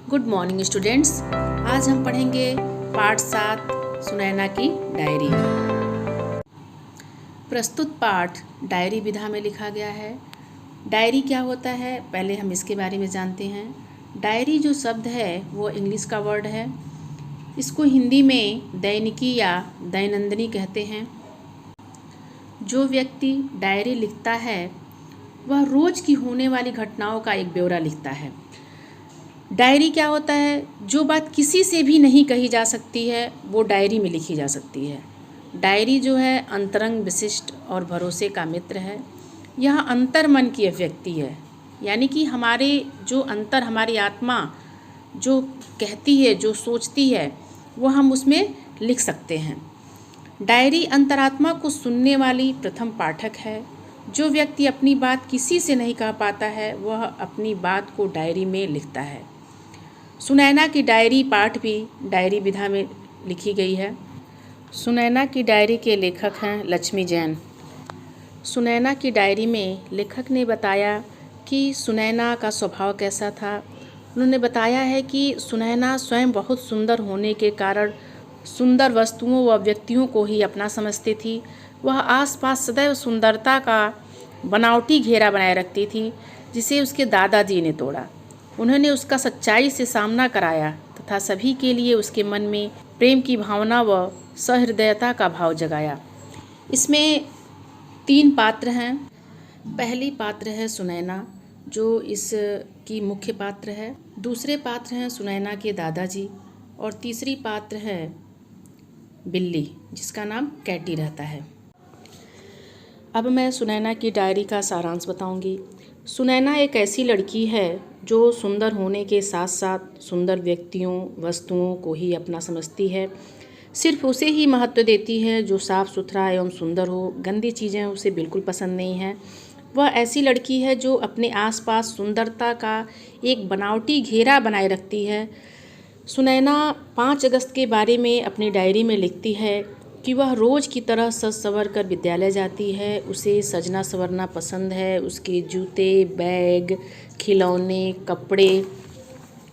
Good morning students. आज हम पढ़ेंगे पाठ 7 सुनैना की डायरी। प्रस्तुत पाठ डायरी विधा में लिखा गया है। डायरी क्या होता है, पहले हम इसके बारे में जानते हैं। डायरी जो शब्द है वो इंग्लिश का वर्ड है। इसको हिंदी में दैनिकी या दैनंदिनी कहते हैं। जो व्यक्ति डायरी लिखता है वह रोज़ की होने वाली घटनाओं का एक ब्यौरा लिखता है। डायरी क्या होता है, जो बात किसी से भी नहीं कही जा सकती है वो डायरी में लिखी जा सकती है। डायरी जो है अंतरंग, विशिष्ट और भरोसे का मित्र है। यह अंतर मन की अभिव्यक्ति है, यानी कि हमारे जो अंतर, हमारी आत्मा जो कहती है, जो सोचती है, वो हम उसमें लिख सकते हैं। डायरी अंतरात्मा को सुनने वाली प्रथम पाठक है। जो व्यक्ति अपनी बात किसी से नहीं कह पाता है वह अपनी बात को डायरी में लिखता है। सुनैना की डायरी पाठ भी डायरी विधा में लिखी गई है। सुनैना की डायरी के लेखक हैं लक्ष्मी जैन। सुनैना की डायरी में लेखक ने बताया कि सुनैना का स्वभाव कैसा था। उन्होंने बताया है कि सुनैना स्वयं बहुत सुंदर होने के कारण सुंदर वस्तुओं व व्यक्तियों को ही अपना समझती थी। वह आसपास सदैव सुंदरता का बनावटी घेरा बनाए रखती थी, जिसे उसके दादाजी ने तोड़ा। उन्होंने उसका सच्चाई से सामना कराया तथा सभी के लिए उसके मन में प्रेम की भावना व सहृदयता का भाव जगाया। इसमें 3 पात्र हैं। पहली पात्र है सुनैना, जो इसकी मुख्य पात्र है। दूसरे पात्र हैं सुनैना के दादाजी और तीसरी पात्र है बिल्ली, जिसका नाम कैटी रहता है। अब मैं सुनैना की डायरी का सारांश बताऊंगी। सुनैना एक ऐसी लड़की है जो सुंदर होने के साथ साथ सुंदर व्यक्तियों, वस्तुओं को ही अपना समझती है। सिर्फ उसे ही महत्व देती है जो साफ़ सुथरा एवं सुंदर हो। गंदी चीज़ें उसे बिल्कुल पसंद नहीं हैं। वह ऐसी लड़की है जो अपने आसपास सुंदरता का एक बनावटी घेरा बनाए रखती है। सुनैना 5 अगस्त के बारे में अपनी डायरी में लिखती है कि वह रोज़ की तरह सज संवर कर विद्यालय जाती है। उसे सजना संवरना पसंद है। उसके जूते, बैग, खिलौने, कपड़े,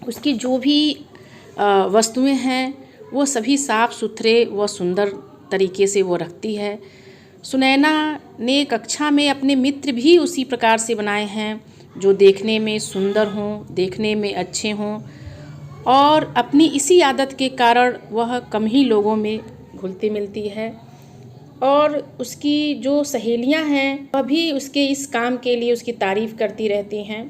उसकी जो भी वस्तुएं हैं वो सभी साफ़ सुथरे व सुंदर तरीके से वो रखती है। सुनैना ने कक्षा में अपने मित्र भी उसी प्रकार से बनाए हैं, जो देखने में सुंदर हों, देखने में अच्छे हों, और अपनी इसी आदत के कारण वह कम ही लोगों में घुलती मिलती है। और उसकी जो सहेलियां हैं वह भी उसके इस काम के लिए उसकी तारीफ़ करती रहती हैं।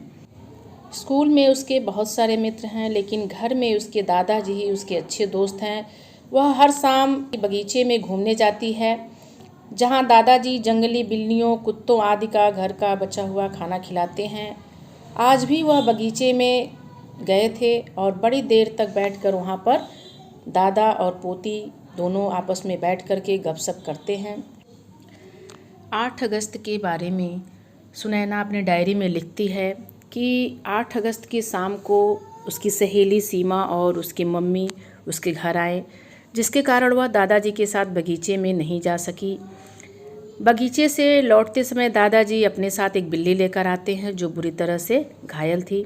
स्कूल में उसके बहुत सारे मित्र हैं, लेकिन घर में उसके दादाजी ही उसके अच्छे दोस्त हैं। वह हर शाम बगीचे में घूमने जाती है, जहां दादाजी जंगली बिल्लियों, कुत्तों आदि का घर का बचा हुआ खाना खिलाते हैं। आज भी वह बगीचे में गए थे और बड़ी देर तक बैठकर वहां पर दादा और पोती दोनों आपस में बैठ कर के गपशप करते हैं। 8 अगस्त के बारे में सुनैना अपने डायरी में लिखती है कि 8 अगस्त की शाम को उसकी सहेली सीमा और उसकी मम्मी उसके घर आए, जिसके कारण वह दादाजी के साथ बगीचे में नहीं जा सकी। बगीचे से लौटते समय दादाजी अपने साथ एक बिल्ली लेकर आते हैं जो बुरी तरह से घायल थी।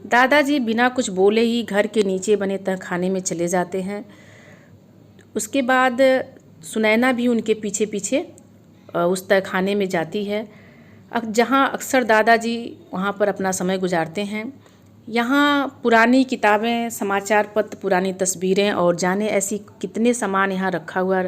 दादाजी बिना कुछ बोले ही घर के नीचे बने तहखाने में चले जाते हैं। उसके बाद सुनैना भी उनके पीछे पीछे उस तहखाने में जाती है, जहाँ अक्सर दादाजी वहाँ पर अपना समय गुजारते हैं। यहाँ पुरानी किताबें, समाचार पत्र, पुरानी तस्वीरें और जाने ऐसी कितने सामान यहाँ रखा हुआ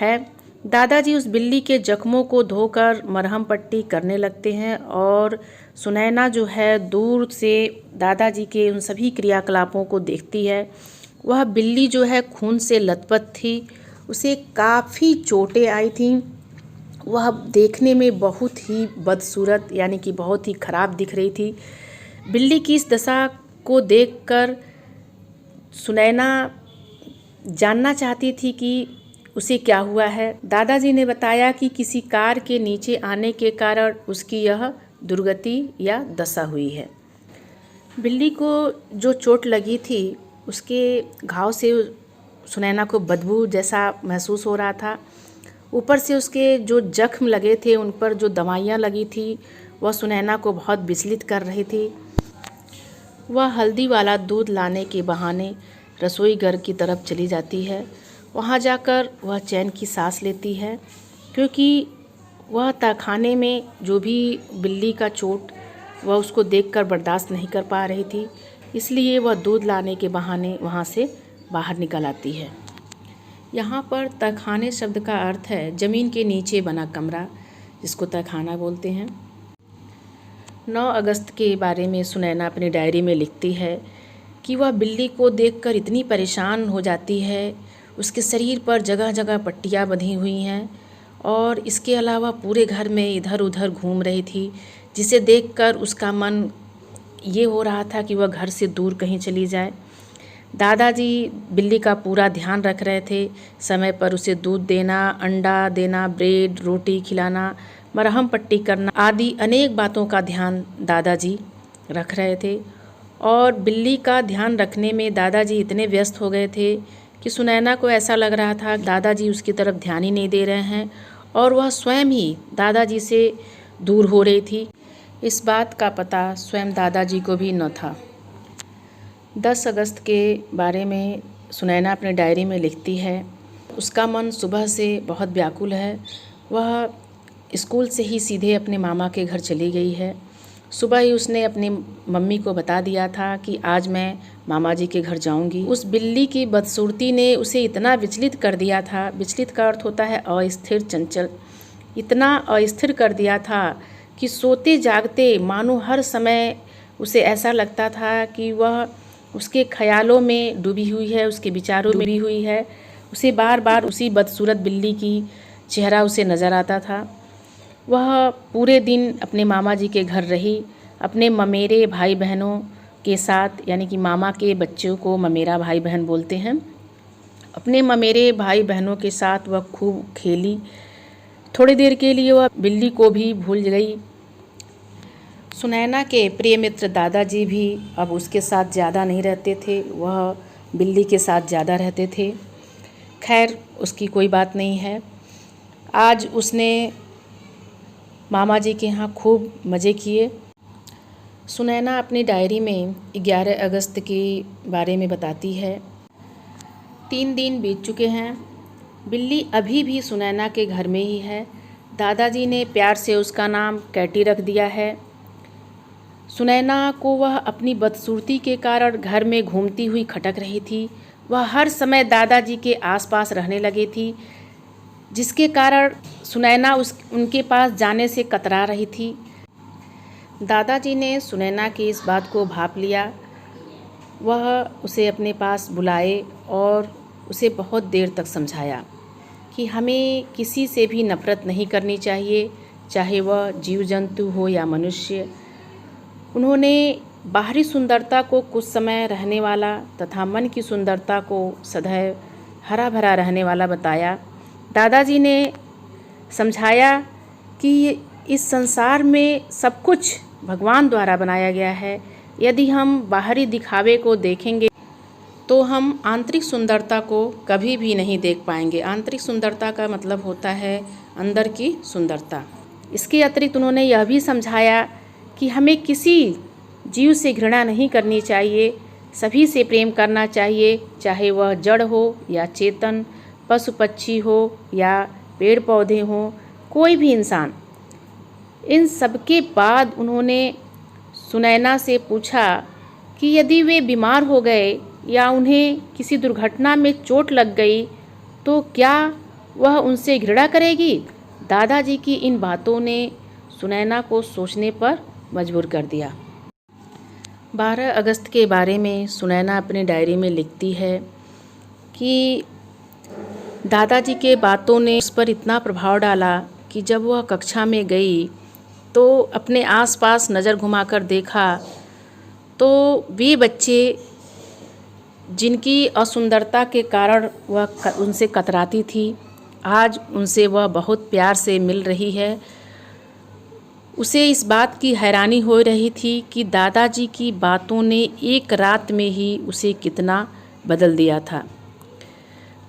है। दादाजी उस बिल्ली के जख्मों को धोकर मरहम पट्टी करने लगते हैं और सुनैना जो है दूर से दादाजी के उन सभी क्रियाकलापों को देखती है। वह बिल्ली जो है खून से लथपथ थी, उसे काफ़ी चोटें आई थीं। वह देखने में बहुत ही बदसूरत, यानी कि बहुत ही खराब दिख रही थी। बिल्ली की इस दशा को देखकर सुनैना जानना चाहती थी कि उसे क्या हुआ है। दादाजी ने बताया कि किसी कार के नीचे आने के कारण उसकी यह दुर्गति या दशा हुई है। बिल्ली को जो चोट लगी थी उसके घाव से सुनैना को बदबू जैसा महसूस हो रहा था। ऊपर से उसके जो जख्म लगे थे उन पर जो दवाइयाँ लगी थी वह सुनैना को बहुत विचलित कर रही थी। वह हल्दी वाला दूध लाने के बहाने रसोई घर की तरफ चली जाती है। वहाँ जाकर वह चैन की सांस लेती है, क्योंकि वह तहखाने में जो भी बिल्ली का चोट वह उसको देखकर बर्दाश्त नहीं कर पा रही थी, इसलिए वह दूध लाने के बहाने वहाँ से बाहर निकल आती है। यहाँ पर तहखाने शब्द का अर्थ है ज़मीन के नीचे बना कमरा, जिसको तहखाना बोलते हैं। 9 अगस्त के बारे में सुनैना अपनी डायरी में लिखती है कि वह बिल्ली को देखकर इतनी परेशान हो जाती है। उसके शरीर पर जगह जगह पट्टियाँ बंधी हुई हैं और इसके अलावा पूरे घर में इधर उधर घूम रही थी, जिसे देखकर उसका मन ये हो रहा था कि वह घर से दूर कहीं चली जाए। दादाजी बिल्ली का पूरा ध्यान रख रहे थे। समय पर उसे दूध देना, अंडा देना, ब्रेड रोटी खिलाना, मरहम पट्टी करना आदि अनेक बातों का ध्यान दादाजी रख रहे थे। और बिल्ली का ध्यान रखने में दादाजी इतने व्यस्त हो गए थे कि सुनैना को ऐसा लग रहा था दादाजी उसकी तरफ ध्यान ही नहीं दे रहे हैं और वह स्वयं ही दादाजी से दूर हो रही थी। इस बात का पता स्वयं दादाजी को भी न था। 10 अगस्त के बारे में सुनैना अपने डायरी में लिखती है, उसका मन सुबह से बहुत व्याकुल है। वह स्कूल से ही सीधे अपने मामा के घर चली गई है। सुबह ही उसने अपनी मम्मी को बता दिया था कि आज मैं मामा जी के घर जाऊंगी। उस बिल्ली की बदसूरती ने उसे इतना विचलित कर दिया था, विचलित का अर्थ होता है अस्थिर, चंचल, इतना अस्थिर कर दिया था कि सोते जागते मानो हर समय उसे ऐसा लगता था कि वह उसके ख्यालों में डूबी हुई है, उसके विचारों में डूबी हुई है। उसे बार बार उसी बदसूरत बिल्ली की चेहरा उसे नज़र आता था। वह पूरे दिन अपने मामा जी के घर रही, अपने ममेरे भाई बहनों के साथ, यानी कि मामा के बच्चों को ममेरा भाई बहन बोलते हैं। अपने ममेरे भाई बहनों के साथ वह खूब खेली। थोड़ी देर के लिए वह बिल्ली को भी भूल गई। सुनैना के प्रिय मित्र दादाजी भी अब उसके साथ ज़्यादा नहीं रहते थे, वह बिल्ली के साथ ज़्यादा रहते थे। खैर, उसकी कोई बात नहीं है। आज उसने मामा जी के यहाँ खूब मज़े किए। सुनैना अपनी डायरी में 11 अगस्त के बारे में बताती है, 3 दिन बीत चुके हैं, बिल्ली अभी भी सुनैना के घर में ही है। दादाजी ने प्यार से उसका नाम कैटी रख दिया है। सुनैना को वह अपनी बदसूरती के कारण घर में घूमती हुई खटक रही थी। वह हर समय दादाजी के आसपास रहने लगी थी, जिसके कारण सुनैना उनके पास जाने से कतरा रही थी। दादाजी ने सुनैना की इस बात को भांप लिया। वह उसे अपने पास बुलाए और उसे बहुत देर तक समझाया कि हमें किसी से भी नफ़रत नहीं करनी चाहिए, चाहे वह जीव जंतु हो या मनुष्य। उन्होंने बाहरी सुंदरता को कुछ समय रहने वाला तथा मन की सुंदरता को सदैव हरा भरा रहने वाला बताया। दादाजी ने समझाया कि इस संसार में सब कुछ भगवान द्वारा बनाया गया है। यदि हम बाहरी दिखावे को देखेंगे तो हम आंतरिक सुंदरता को कभी भी नहीं देख पाएंगे। आंतरिक सुंदरता का मतलब होता है अंदर की सुंदरता। इसके अतिरिक्त उन्होंने यह भी समझाया कि हमें किसी जीव से घृणा नहीं करनी चाहिए, सभी से प्रेम करना चाहिए, चाहे वह जड़ हो या चेतन, पशु पक्षी हो या पेड़ पौधे हों, कोई भी इंसान। इन सबके बाद उन्होंने सुनैना से पूछा कि यदि वे बीमार हो गए या उन्हें किसी दुर्घटना में चोट लग गई तो क्या वह उनसे घृणा करेगी। दादाजी की इन बातों ने सुनैना को सोचने पर मजबूर कर दिया। 12 अगस्त के बारे में सुनैना अपनी डायरी में लिखती है कि दादाजी के बातों ने उस पर इतना प्रभाव डाला कि जब वह कक्षा में गई तो अपने आसपास नज़र घुमाकर देखा तो वे बच्चे जिनकी असुंदरता के कारण वह उनसे कतराती थी, आज उनसे वह बहुत प्यार से मिल रही है। उसे इस बात की हैरानी हो रही थी कि दादाजी की बातों ने एक रात में ही उसे कितना बदल दिया था।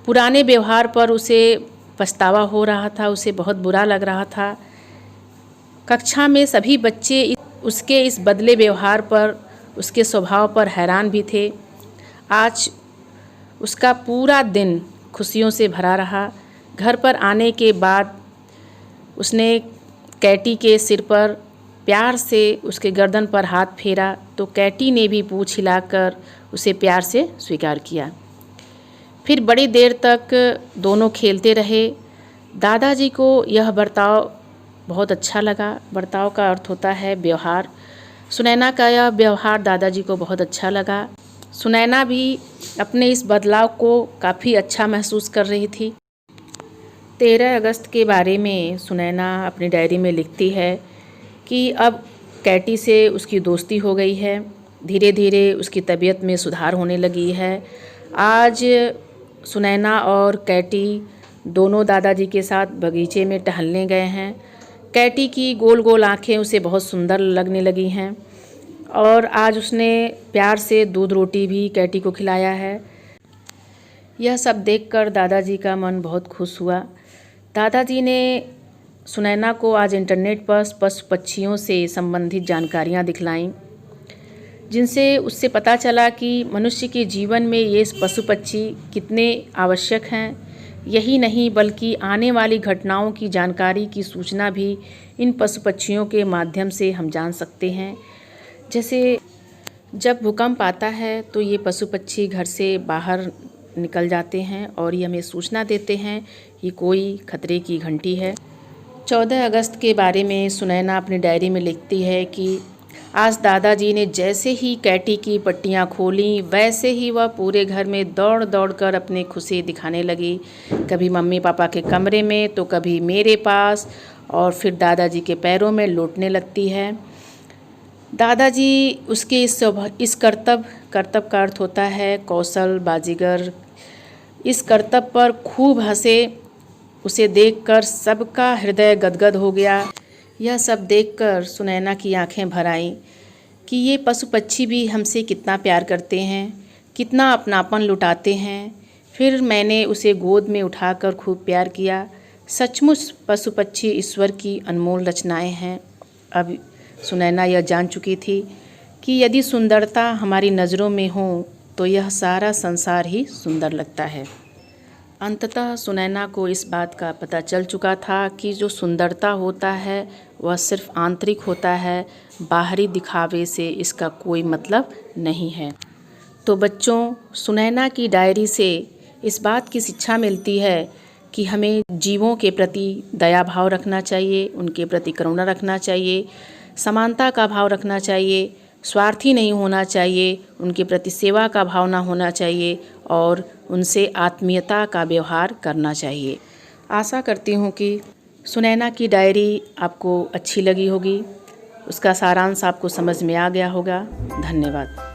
पुराने व्यवहार पर उसे पछतावा हो रहा था, उसे बहुत बुरा लग रहा था। कक्षा में सभी बच्चे उसके इस बदले व्यवहार पर उसके स्वभाव पर हैरान भी थे। आज उसका पूरा दिन खुशियों से भरा रहा। घर पर आने के बाद उसने कैटी के सिर पर प्यार से उसके गर्दन पर हाथ फेरा तो कैटी ने भी पूँछ हिलाकर उसे प्यार से स्वीकार किया। फिर बड़ी देर तक दोनों खेलते रहे। दादाजी को यह बर्ताव बहुत अच्छा लगा। बर्ताव का अर्थ होता है व्यवहार। सुनैना का यह व्यवहार दादाजी को बहुत अच्छा लगा। सुनैना भी अपने इस बदलाव को काफ़ी अच्छा महसूस कर रही थी। 13 अगस्त के बारे में सुनैना अपनी डायरी में लिखती है कि अब कैटी से उसकी दोस्ती हो गई है। धीरे धीरे उसकी तबीयत में सुधार होने लगी है। आज सुनैना और कैटी दोनों दादाजी के साथ बगीचे में टहलने गए हैं। कैटी की गोल गोल आँखें उसे बहुत सुंदर लगने लगी हैं और आज उसने प्यार से दूध रोटी भी कैटी को खिलाया है। यह सब देखकर दादाजी का मन बहुत खुश हुआ। दादाजी ने सुनैना को आज इंटरनेट पर पशु पक्षियों से संबंधित जानकारियाँ दिखलाईं, जिनसे उससे पता चला कि मनुष्य के जीवन में ये पशु पक्षी कितने आवश्यक हैं। यही नहीं बल्कि आने वाली घटनाओं की जानकारी की सूचना भी इन पशु पक्षियों के माध्यम से हम जान सकते हैं। जैसे जब भूकंप आता है तो ये पशु पक्षी घर से बाहर निकल जाते हैं और ये हमें सूचना देते हैं कि कोई खतरे की घंटी है। 14 अगस्त के बारे में सुनैना अपनी डायरी में लिखती है कि आज दादाजी ने जैसे ही कैटी की पट्टियाँ खोलीं वैसे ही वह पूरे घर में दौड़ दौड़ कर अपनी खुशी दिखाने लगी। कभी मम्मी पापा के कमरे में तो कभी मेरे पास और फिर दादाजी के पैरों में लौटने लगती है। दादाजी उसके इस करतब का अर्थ होता है कौशल, बाजीगर। इस करतब पर खूब हंसे। उसे देखकर सबका हृदय गदगद हो गया। यह सब देखकर सुनैना की आंखें भर आईं कि ये पशु पक्षी भी हमसे कितना प्यार करते हैं, कितना अपनापन लुटाते हैं। फिर मैंने उसे गोद में उठाकर खूब प्यार किया। सचमुच पशु पक्षी ईश्वर की अनमोल रचनाएं हैं। अब सुनैना यह जान चुकी थी कि यदि सुंदरता हमारी नज़रों में हो तो यह सारा संसार ही सुंदर लगता है। अंततः सुनैना को इस बात का पता चल चुका था कि जो सुंदरता होता है वह सिर्फ आंतरिक होता है, बाहरी दिखावे से इसका कोई मतलब नहीं है। तो बच्चों, सुनैना की डायरी से इस बात की शिक्षा मिलती है कि हमें जीवों के प्रति दया भाव रखना चाहिए, उनके प्रति करुणा रखना चाहिए, समानता का भाव रखना चाहिए, स्वार्थी नहीं होना चाहिए, उनके प्रति सेवा का भावना होना चाहिए और उनसे आत्मीयता का व्यवहार करना चाहिए। आशा करती हूँ कि सुनैना की डायरी आपको अच्छी लगी होगी, उसका सारांश आपको समझ में आ गया होगा। धन्यवाद।